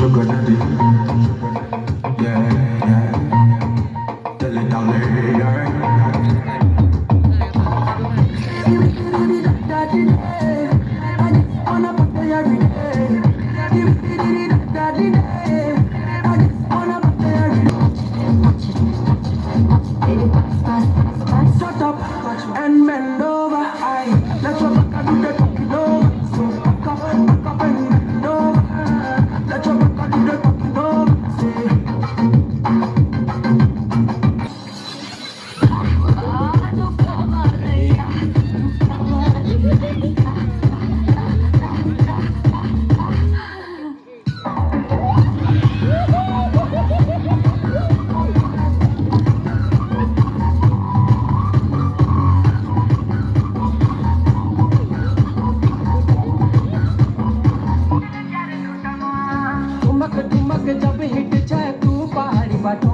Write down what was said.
sugar daddy. Yeah, yeah. Tell it down there. Shut up and bend over. I let your back do the talking over. So back up and bend over. Let your back do the talking over. Say. ठुमक ठुमक जब hit जाए तू पहाड़ी बाटो